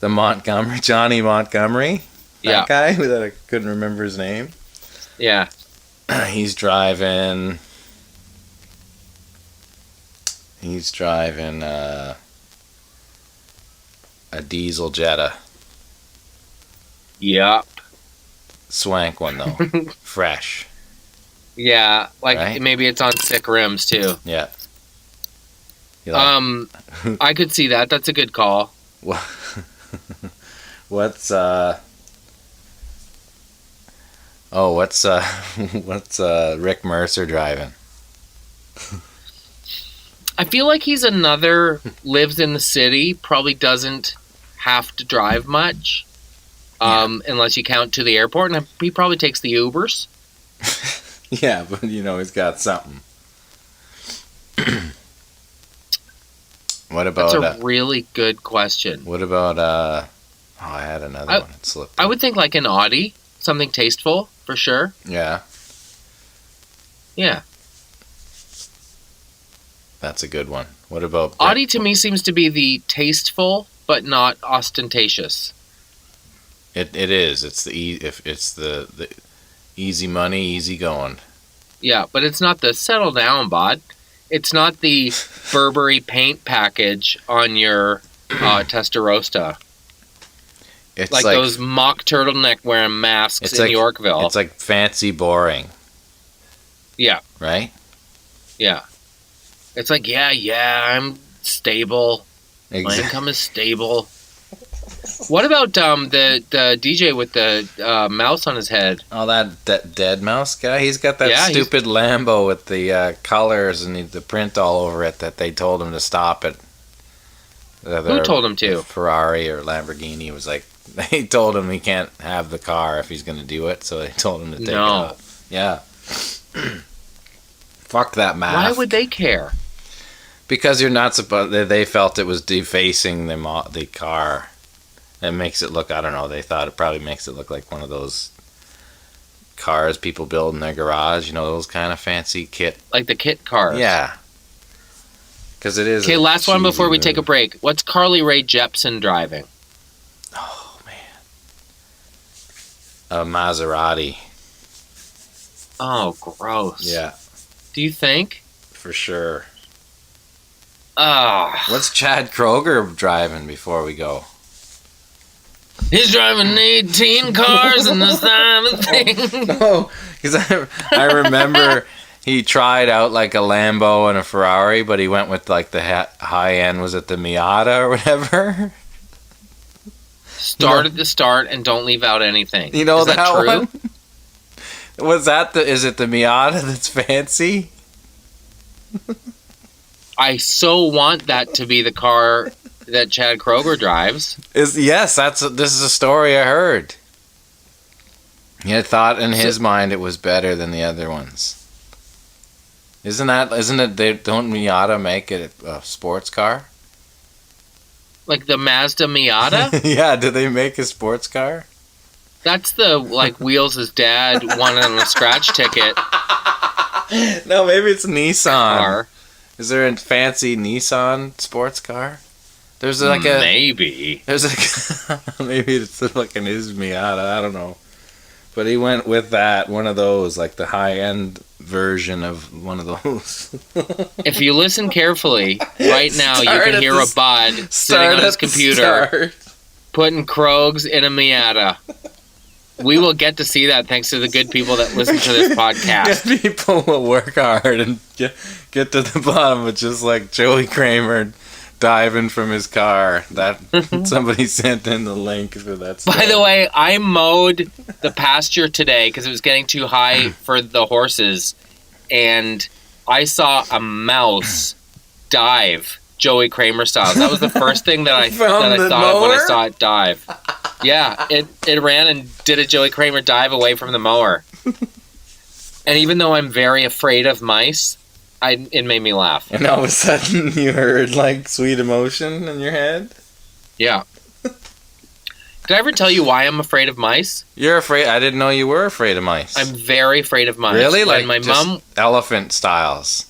The Johnny Montgomery. That guy that I couldn't remember his name. Yeah. He's driving a diesel Jetta. Yep. Swank one though. Fresh. Yeah, like right? maybe it's on sick rims too. Yeah. I could see that. That's a good call. What's Rick Mercer driving? I feel like he's lives in the city, probably doesn't have to drive much, unless you count to the airport, and he probably takes the Ubers. Yeah, but he's got something. What about? That's a really good question. What about? I had another one. It slipped. I would think like an Audi, something tasteful for sure. Yeah. Yeah. That's a good one. What about Audi? To me, seems to be the tasteful but not ostentatious. It is. It's the easy money, easy going. Yeah, but it's not the settle down bod. It's not the Burberry paint package on your Testarossa. It's like those mock turtleneck wearing masks in Yorkville. It's like fancy boring. Yeah. Right? Yeah. It's like, yeah, I'm stable. My income is stable. What about the DJ with the mouse on his head? Oh, that dead mouse guy? He's got that stupid Lambo with the colors and the print all over it that they told him to stop it. Who told him to? Ferrari or Lamborghini was like, they told him he can't have the car if he's going to do it, so they told him to take it off. Yeah. Fuck that mask. Why would they care? Because you're not supposed. They felt it was defacing the car. It makes it look. I don't know. They thought it probably makes it look like one of those cars people build in their garage. You know, those kind of fancy kit. Like the kit cars. Yeah. Because it is. Okay, last one before we movie. take a break. What's Carly Rae Jepsen driving? Oh, man. A Maserati. Oh, gross. Yeah, Do you think? for sure. Oh. What's Chad Kroger driving before we go? He's driving 18 cars in this time of thing. No, because I remember he tried out like a Lambo and a Ferrari, but he went with like the high end. Was it the Miata or whatever? Start at the start and don't leave out anything. You know Is that true? one? Was that is it the Miata that's fancy? I so want that to be the car that Chad Kroger drives. This is a story I heard. He had thought in his mind it was better than the other ones. Isn't it, don't Miata make it a sports car? Like the Mazda Miata? Yeah, do they make a sports car? That's the, like, Wheels' dad won on a scratch ticket No, maybe it's Nissan. car. Is there a fancy Nissan sports car? There's like a Maybe. there's a maybe it's like an Miata, I don't know. But he went with that, one of those, like the high end version of one of those. If you listen carefully, right now you Start can at hear the a bud sitting on his computer putting Krogs in a Miata. We will get to see that thanks to the good people that listen to this podcast. Good people will work hard and get to the bottom of just like Joey Kramer diving from his car. That somebody sent in the link for that story. By the way, I mowed the pasture today because it was getting too high for the horses, and I saw a mouse dive Joey Kramer style. That was the first thing that I thought of when I saw it dive. Yeah, it ran and did a Joey Kramer dive away from the mower. And even though I'm very afraid of mice, it made me laugh. And all of a sudden you heard like sweet emotion in your head? Yeah. Did I ever tell you why I'm afraid of mice? You're afraid? I didn't know you were afraid of mice. I'm very afraid of mice. Really? When Like my mom, elephant styles.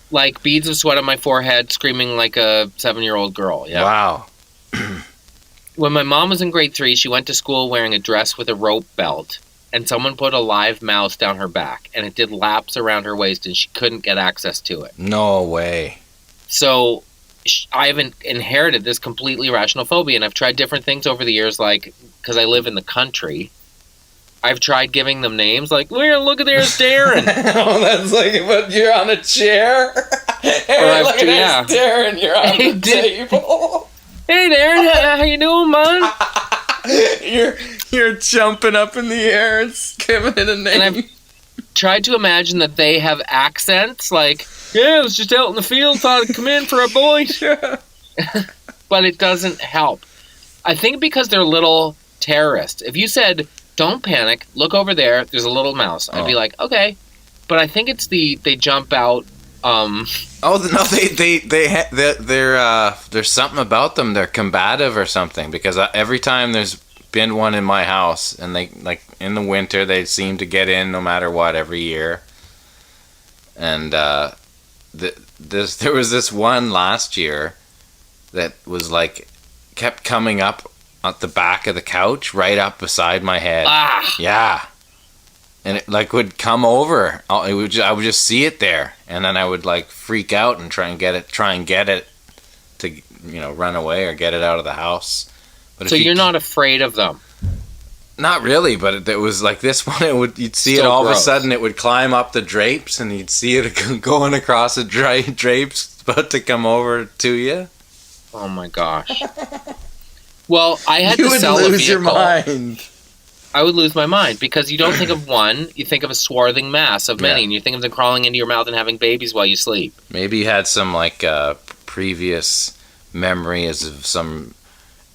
like beads of sweat on my forehead, screaming like a 7-year-old girl. Yeah. Wow. When my mom was in grade 3, she went to school wearing a dress with a rope belt, and someone put a live mouse down her back, and it did laps around her waist, and she couldn't get access to it. No way. So I haven't inherited this completely irrational phobia, and I've tried different things over the years, like, because I live in the country, I've tried giving them names, like, well, look at there's Darren. Oh, that's like, but you're on a chair? Yeah. Darren, you're on the table. Hey, Darren, how you doing, man? You're jumping up in the air and giving it a name. And I've tried to imagine that they have accents, like, yeah, I was just out in the field, thought I'd come in for a bite. But it doesn't help. I think because they're little terrorists. If you said, don't panic, look over there, there's a little mouse, I'd be like, okay. But I think it's they jump out. Oh no! There's something about them. They're combative or something. Because every time there's been one in my house, and they like in the winter they seem to get in no matter what every year. And there was this one last year that was like kept coming up at the back of the couch, right up beside my head. Ah! Yeah. And it like would come over. I would just see it there, and then I would like freak out and try and get it to run away or get it out of the house. But so you're not afraid of them? Not really, but it was like this one. You'd see Still it all gross. of a sudden. It would climb up the drapes, and you'd see it going across the drapes, about to come over to you. Oh my gosh! Well, I had You to would sell a lose vehicle. your mind. I would lose my mind because you don't think of one, you think of a swarthing mass of many, Yeah. and you think of them crawling into your mouth and having babies while you sleep. Maybe you had some like previous memories of some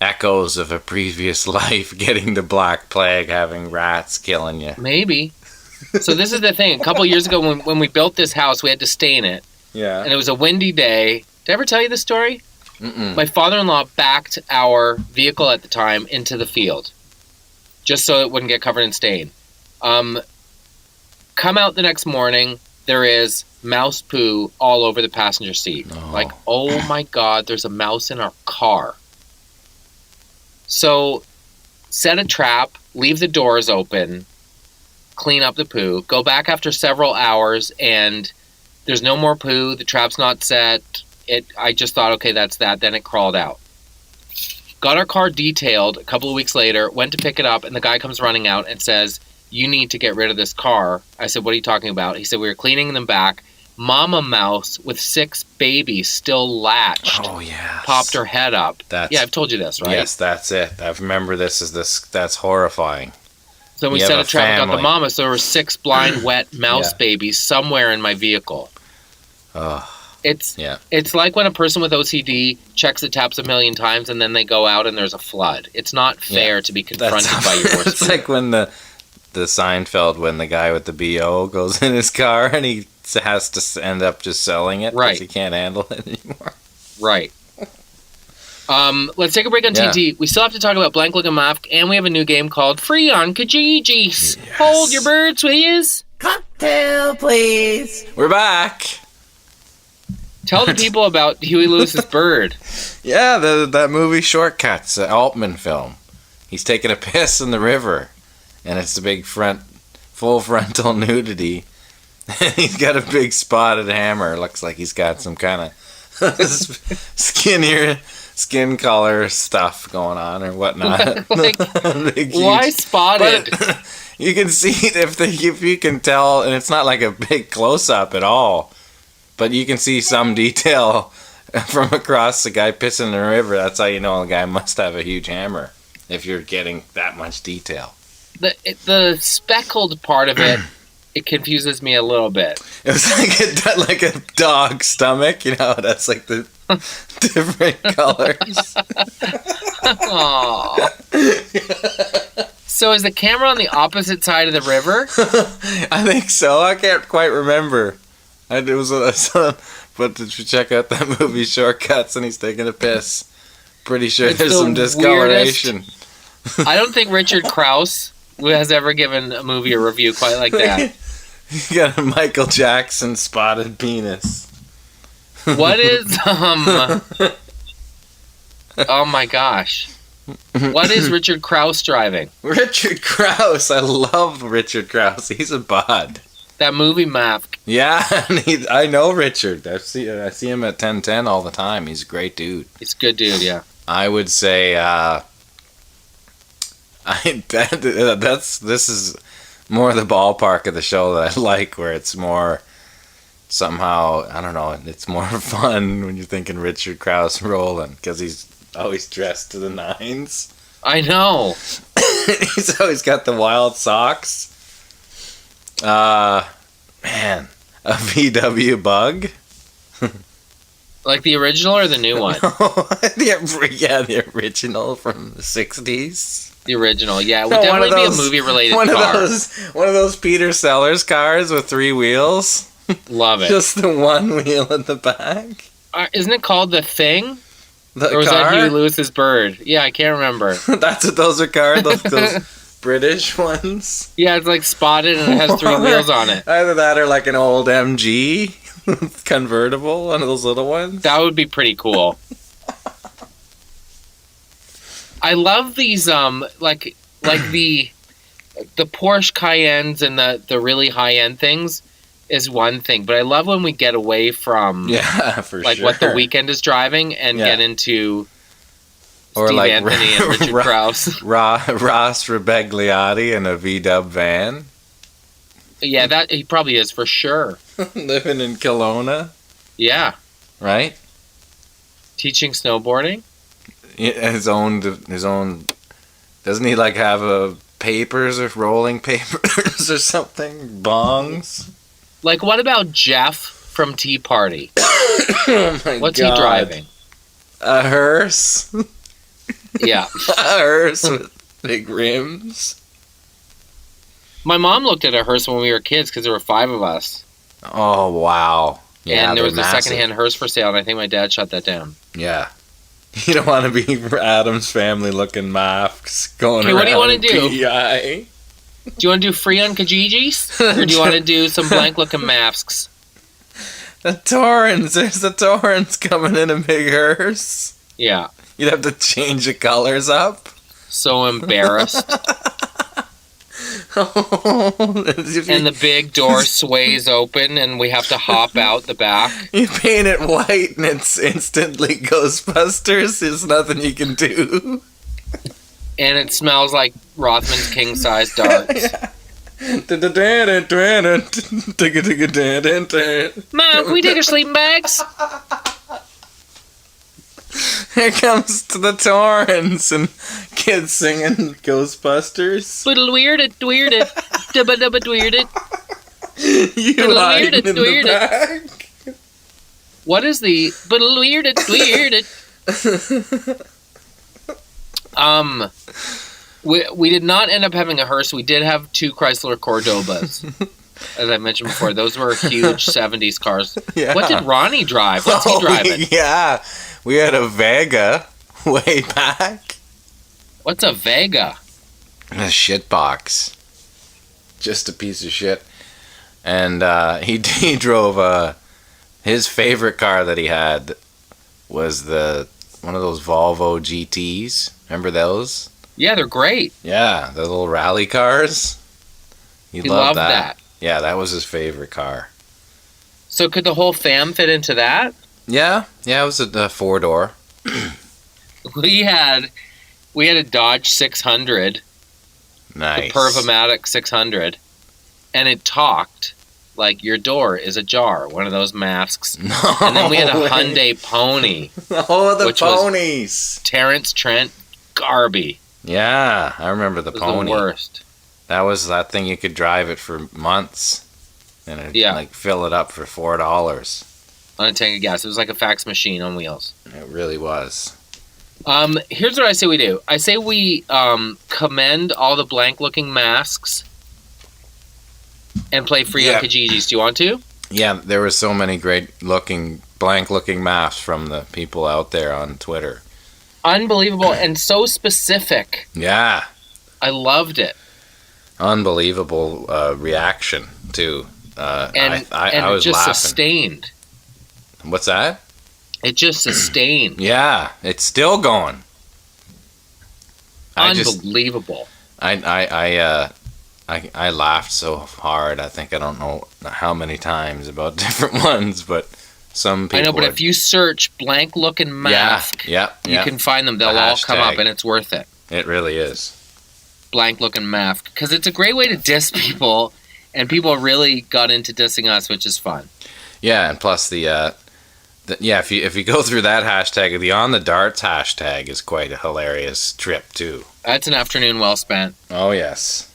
echoes of a previous life, getting the Black Plague, having rats killing you. Maybe. So this is the thing. A couple years ago when we built this house, we had to stain it, Yeah. and it was a windy day. Did I ever tell you this story? Mm-mm. My father-in-law backed our vehicle at the time into the field, just so it wouldn't get covered in stain. Come out the next morning, there is mouse poo all over the passenger seat. Oh. Like, oh my God, there's a mouse in our car. So, set a trap, leave the doors open, clean up the poo, go back after several hours, and there's no more poo, the trap's not set. I just thought, okay, that's that. Then it crawled out. Got our car detailed a couple of weeks later, went to pick it up, and the guy comes running out and says, you need to get rid of this car. I said, what are you talking about? He said, we were cleaning them back. Mama mouse with 6 babies still latched. Oh, yeah. Popped her head up. Yeah, I've told you this, right? Yes, that's it. I remember this. That's horrifying. So we You set have a trap and got family. the mama, so there were 6 blind, wet mouse Yeah. babies somewhere in my vehicle. Oh, It's yeah. It's like when a person with OCD checks the taps a million times and then they go out and there's a flood. It's not fair to be confronted by your worst It's fear. like when the Seinfeld, when the guy with the BO goes in his car and he has to end up just selling it because Right. he can't handle it anymore. Right. Let's take a break on Yeah. TNT. We still have to talk about Blank Looking Mafk, and we have a new game called Free on Kijijis. Hold your birds, please. Cocktail, please. We're back. Tell the people about Huey Lewis's bird. Yeah, that movie Shortcuts, the Altman film. He's taking a piss in the river, and it's a big full frontal nudity. And he's got a big spotted hammer. Looks like he's got some kind of skin color stuff going on or whatnot. Like, Big, why huge- spotted? But you can see it if you can tell, and it's not like a big close up at all. But you can see some detail from across the guy pissing in the river. That's how you know the guy must have a huge hammer, if you're getting that much detail. The speckled part of it, it confuses me a little bit. It was like a dog's stomach, you know, that's like the different colors. Aww. So is the camera on the opposite side of the river? I think so. I can't quite remember. But if you check out that movie Shortcuts and he's taking a piss, pretty sure It's there's the some discoloration. I don't think Richard Krause has ever given a movie a review quite like that. You got a Michael Jackson spotted penis. What is oh my gosh. What is Richard Krause driving? Richard Krause. I love Richard Krause. He's a bod. That movie Mafk. Yeah, and I know Richard. I see him at 1010 all the time. He's a great dude. He's a good dude, yeah. I would say this is more the ballpark of the show that I like, where it's more somehow, I don't know, it's more fun when you're thinking Richard Krause rolling, because he's always dressed to the nines. I know. He's always got the wild socks. Man, a VW Bug. Like the original or the new one? the original from the 60s. The original, yeah. It would No, definitely be a movie-related car. One of those Peter Sellers cars with 3 wheels. Love it. Just the one wheel in the back. Isn't it called The Thing? The Or was that car? Huey Lewis's bird? Yeah, I can't remember. That's what those are cars. Those British ones. Yeah, it's like spotted and it has 3 wheels on it. Either that or like an old MG convertible, one of those little ones. That would be pretty cool. I love these like the Porsche Cayennes and the really high end things is one thing, but I love when we get away from for like sure. what the Weeknd is driving and get into or Steve like Anthony and Richard Krause. Ross Rebegliotti in a VW van. Yeah, that he probably is for sure. Living in Kelowna, Yeah, right? teaching snowboarding. His own. Doesn't he like have a papers or rolling papers or something? Bongs. Like, what about Jeff from Tea Party? Oh my What's God. he driving? A hearse. Yeah. A hearse with big rims. My mom looked at a hearse when we were kids because there were 5 of us. Oh wow! Yeah, and there was a massive. secondhand hearse for sale, and I think my dad shut that down. Yeah. You don't want to be Adam's family looking masks going Okay, around. what do you wanna do? PEI. Do you want to do free on Kijijis? Or do you want to do some blank-looking masks? The Torrens. There's the Torrens coming in a big hearse. Yeah. You'd have to change the colors up. So embarrassed. And the big door sways open and we have to hop out the back. You paint it white and it's instantly Ghostbusters. There's nothing you can do. And it smells like Rothman's king-size darts. Mom, can we take our sleeping bags? Here comes to the Torrens and kids singing Ghostbusters. Weirded, weirded. You hiding in the back. What is the weirded? We did not end up having a hearse. We did have 2 Chrysler Cordobas. As I mentioned before, those were huge 70s cars. Yeah. What did Ronnie drive? What's he driving? Yeah, we had a Vega way back. What's a Vega? A shit box. Just a piece of shit. And he drove his favorite car that he had was one of those Volvo GTs. Remember those? Yeah, they're great. Yeah, the little rally cars. He loved that. Yeah, that was his favorite car. So could the whole fam fit into that? Yeah, it was a 4-door. We had a Dodge 600. Nice. The Pervomatic 600. And it talked like your door is ajar, one of those masks. No And then we had a way. Hyundai Pony. Oh, the which was ponies. Terrence Trent Garby. Yeah, I remember the It was pony. the worst. That was that thing you could drive it for months. And it'd like fill it up for $4. On a tank of gas. It was like a fax machine on wheels. It really was. Here's what I say we do. I say we commend all the blank-looking masks and play free on Kijijis. Do you want to? Yeah, there were so many blank-looking maps from the people out there on Twitter. Unbelievable and so specific. Yeah. I loved it. Unbelievable reaction, too. And I it was just laughing. sustained. What's that? It just sustained. Yeah, it's still going. Unbelievable. I laughed so hard. I don't know how many times about different ones, but some people. I know, but if you search blank looking mask, you can find them. They'll all come up, and it's worth it. It really is. Blank looking mask, because it's a great way to diss people, and people really got into dissing us, which is fun. Yeah, and plus if you go through that hashtag, the On the Darts hashtag is quite a hilarious trip too. That's an afternoon well spent. Oh yes.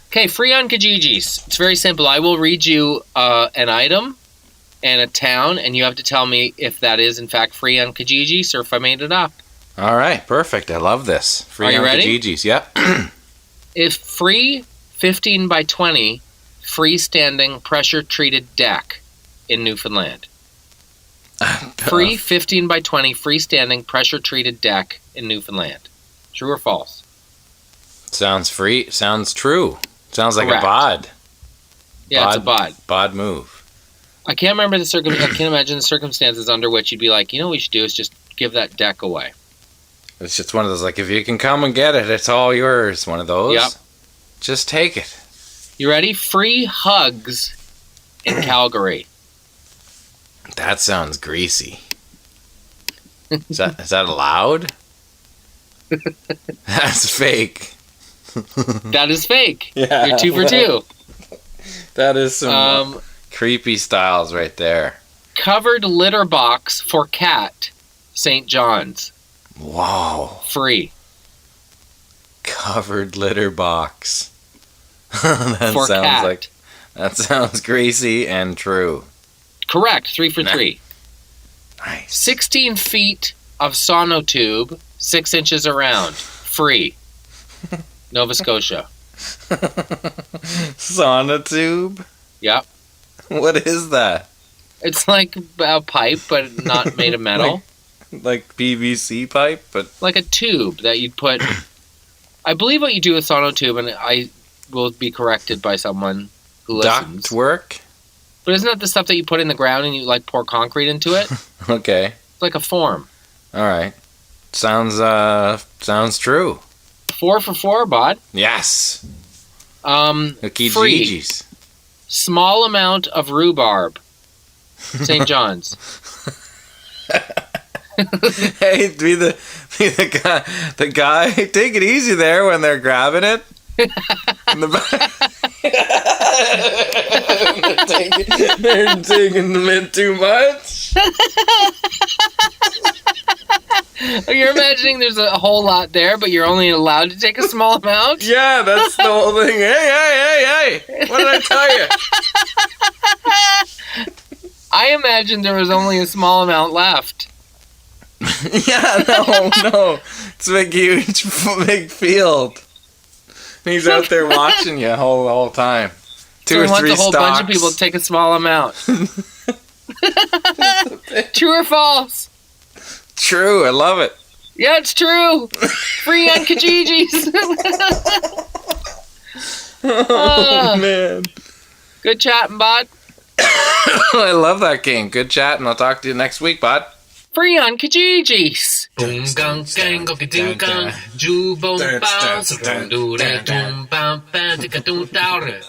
Okay, free on Kijijis. It's very simple. I will read you an item and a town, and you have to tell me if that is in fact free on Kijijis or if I made it up. All right, perfect. I love this. Free Are you on ready? Kijijis. Yep. If free 15 by 20 freestanding pressure treated deck in Newfoundland. Free 15 by 20 freestanding pressure treated deck in Newfoundland. True or false? Sounds free. Sounds true. Sounds like Correct. a bod. Yeah, it's a bod. Bod move. I can't remember I can't imagine the circumstances under which you'd be like, you know what we should do is just give that deck away. It's just one of those, like, if you can come and get it, it's all yours. One of those. Yep. Just take it. You ready? Free hugs in Calgary. That sounds greasy. Is that allowed? That's fake. That is fake. Yeah, You're 2 for 2. That is some creepy styles right there. Covered litter box for cat, St. John's. Wow. Free. Covered litter box. That For sounds cat. like that sounds greasy and true. Correct. 3 for 3. Nice. 16 feet of sonotube, 6 inches around. Free. Nova Scotia. Sonotube? Yep. What is that? It's like a pipe, but not made of metal. Like PVC pipe, but like a tube that you'd put. I believe what you do with sonotube, and will be corrected by someone who listens. Duct work? But isn't that the stuff that you put in the ground and you like pour concrete into it? Okay. It's like a form. All right. Sounds true. 4 for 4, bud. Yes. Free. Kijijis. Small amount of rhubarb. St. John's. Hey, be the guy. Take it easy there when they're grabbing it. They're taking the mint too much. You're imagining there's a whole lot there, but you're only allowed to take a small amount? Yeah, that's the whole thing. Hey! What did I tell you? I imagined there was only a small amount left. Yeah, no. It's a big, huge, big field. He's out there watching you the whole time. Two or three wants a whole stalks. bunch of people to take a small amount. True or false? True, I love it. Yeah, it's true. Free on Kijijis. Oh, man. Good chatting, bud. I love that game. Good chat, and I'll talk to you next week, bud. Free on Kijijis. Boom gang gang goki doo gang ju boom bounce doo doo doo bam bam tika doo doo.